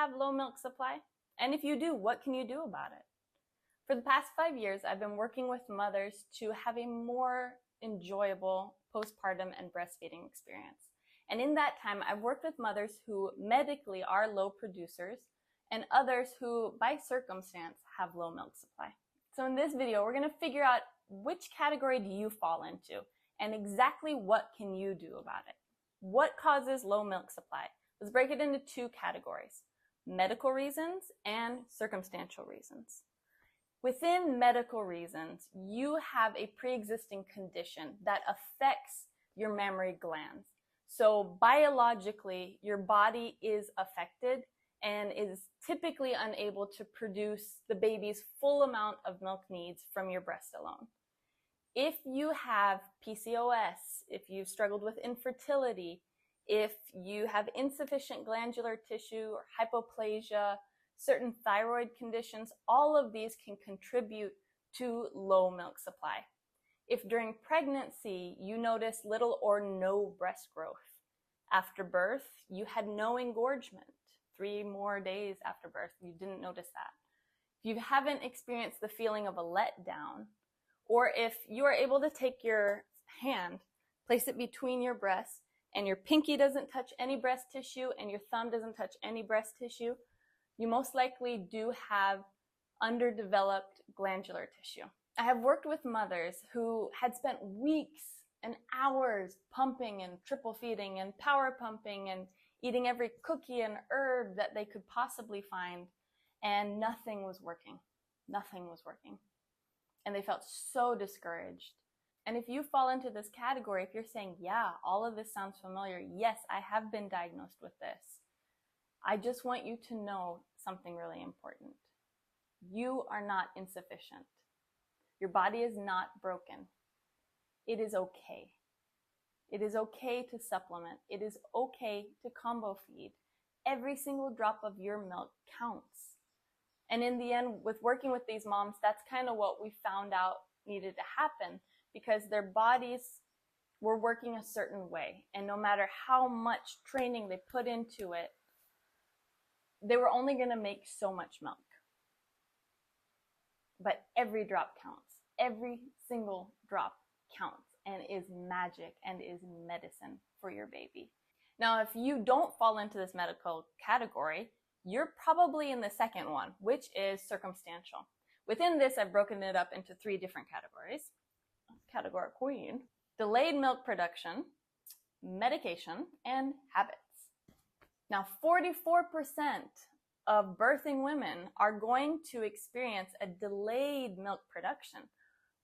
have low milk supply? And if you do, what can you do about it? For the past 5 years, I've been working with mothers to have a more enjoyable postpartum and breastfeeding experience. And in that time, I've worked with mothers who medically are low producers and others who, by circumstance, have low milk supply. So in this video, we're going to figure out which category do you fall into and exactly what can you do about it. What causes low milk supply? Let's break it into two categories: medical reasons and circumstantial reasons. Within medical reasons, you have a pre-existing condition that affects your mammary glands. So biologically, your body is affected and is typically unable to produce the baby's full amount of milk needs from your breast alone. If you have PCOS, if you've struggled with infertility, if you have insufficient glandular tissue or hypoplasia, certain thyroid conditions, all of these can contribute to low milk supply. If during pregnancy you notice little or no breast growth, after birth you had no engorgement, 3 more days after birth you didn't notice that. If you haven't experienced the feeling of a letdown, or if you are able to take your hand, place it between your breasts, and your pinky doesn't touch any breast tissue and your thumb doesn't touch any breast tissue, you most likely do have underdeveloped glandular tissue. I have worked with mothers who had spent weeks and hours pumping and triple feeding and power pumping and eating every cookie and herb that they could possibly find, and nothing was working. Nothing was working. And they felt so discouraged. And if you fall into this category, if you're saying, yeah, all of this sounds familiar, yes, I have been diagnosed with this, I just want you to know something really important. You are not insufficient. Your body is not broken. It is okay. It is okay to supplement. It is okay to combo feed. Every single drop of your milk counts. And in the end, with working with these moms, that's kind of what we found out needed to happen, because their bodies were working a certain way. And no matter how much training they put into it, they were only going to make so much milk. But every drop counts. Every single drop counts and is magic and is medicine for your baby. Now, if you don't fall into this medical category, you're probably in the second one, which is circumstantial. Within this, I've broken it up into 3 different categories. Category queen: delayed milk production, medication, and habits. Now, 44% of birthing women are going to experience a delayed milk production.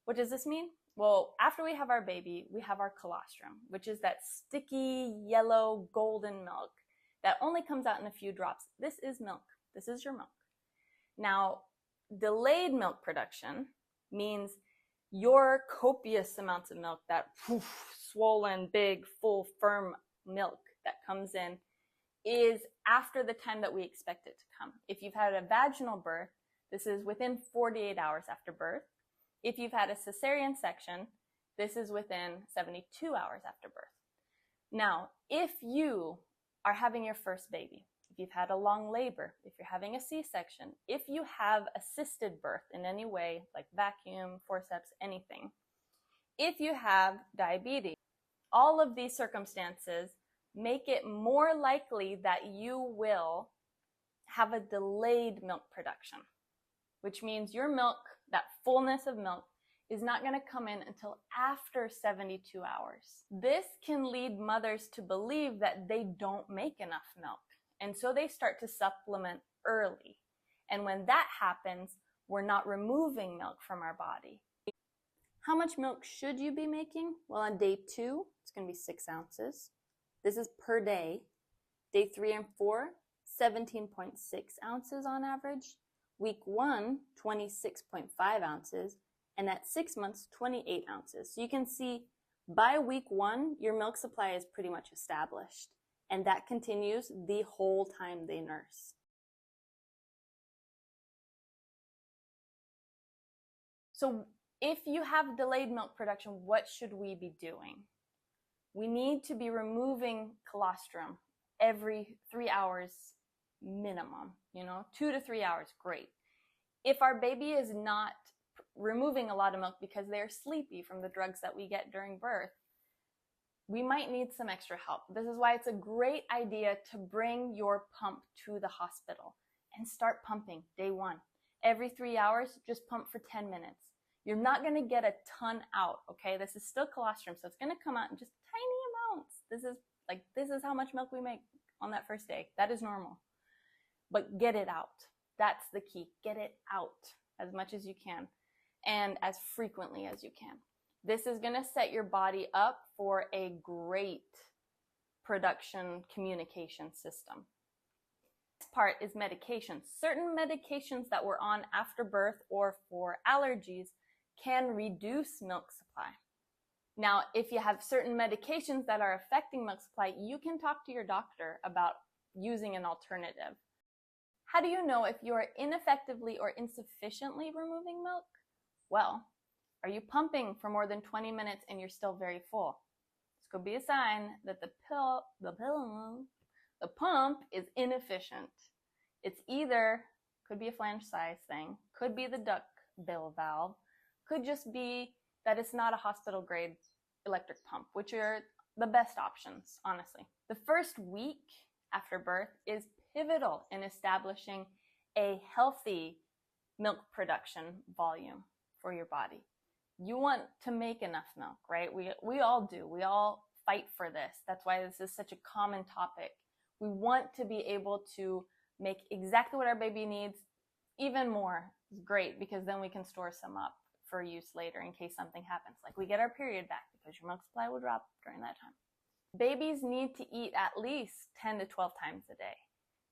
What does this mean? Well, after we have our baby, we have our colostrum, which is that sticky, yellow, golden milk that only comes out in a few drops. This is milk. This is your milk. Now, delayed milk production means your copious amounts of milk, that swollen, big, full, firm milk that comes in, is after the time that we expect it to come. If you've had a vaginal birth, this is within 48 hours after birth. If you've had a cesarean section, this is within 72 hours after birth. Now, if you are having your first baby, if you've had a long labor, if you're having a C-section, if you have assisted birth in any way, like vacuum, forceps, anything, if you have diabetes, all of these circumstances make it more likely that you will have a delayed milk production, which means your milk, that fullness of milk, is not going to come in until after 72 hours. This can lead mothers to believe that they don't make enough milk, and so they start to supplement early. And when that happens, we're not removing milk from our body. How much milk should you be making? Well, on day 2, it's going to be 6 ounces. This is per day. Day 3 and 4, 17.6 ounces on average. Week 1, 26.5 ounces. And at 6 months, 28 ounces. So you can see by week 1, your milk supply is pretty much established. And that continues the whole time they nurse. So if you have delayed milk production, what should we be doing? We need to be removing colostrum every 3 hours minimum, 2 to 3 hours, great. If our baby is not removing a lot of milk because they're sleepy from the drugs that we get during birth, we might need some extra help. This is why it's a great idea to bring your pump to the hospital and start pumping day one. Every 3 hours, just pump for 10 minutes. You're not going to get a ton out, okay? This is still colostrum, so it's going to come out in just tiny amounts. This is how much milk we make on that first day. That is normal. But get it out. That's the key. Get it out as much as you can and as frequently as you can. This is going to set your body up for a great production communication system. This part is medications. Certain medications that we're on after birth or for allergies can reduce milk supply. Now, if you have certain medications that are affecting milk supply, you can talk to your doctor about using an alternative. How do you know if you are ineffectively or insufficiently removing milk? Well, are you pumping for more than 20 minutes and you're still very full? This could be a sign that the pump is inefficient. It's either, could be a flange size thing, could be the duck bill valve, could just be that it's not a hospital grade electric pump, which are the best options, honestly. The first week after birth is pivotal in establishing a healthy milk production volume for your body. You want to make enough milk, right? We all do. We all fight for this. That's why this is such a common topic. We want to be able to make exactly what our baby needs, even more. It's great because then we can store some up for use later in case something happens. Like we get our period back because your milk supply will drop during that time. Babies need to eat at least 10 to 12 times a day.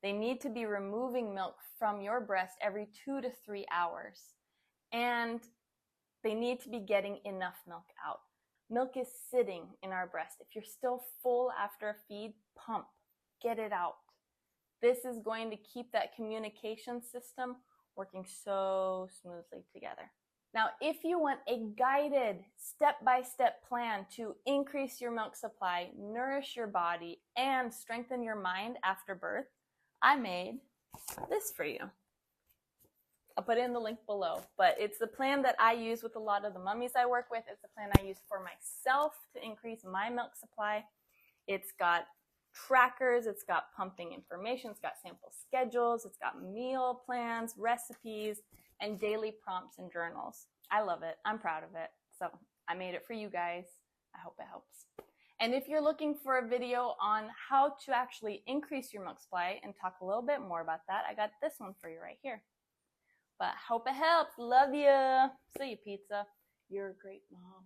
They need to be removing milk from your breast every 2 to 3 hours. And they need to be getting enough milk out. Milk is sitting in our breast. If you're still full after a feed, pump. Get it out. This is going to keep that communication system working so smoothly together. Now, if you want a guided step-by-step plan to increase your milk supply, nourish your body, and strengthen your mind after birth, I made this for you. I'll put it in the link below, but it's the plan that I use with a lot of the mummies I work with. It's the plan I use for myself to increase my milk supply. It's got trackers, it's got pumping information, it's got sample schedules, it's got meal plans, recipes, and daily prompts and journals. I love it. I'm proud of it. So I made it for you guys. I hope it helps. And if you're looking for a video on how to actually increase your milk supply and talk a little bit more about that, I got this one for you right here. But hope it helps. Love you. See you, pizza. You're a great mom.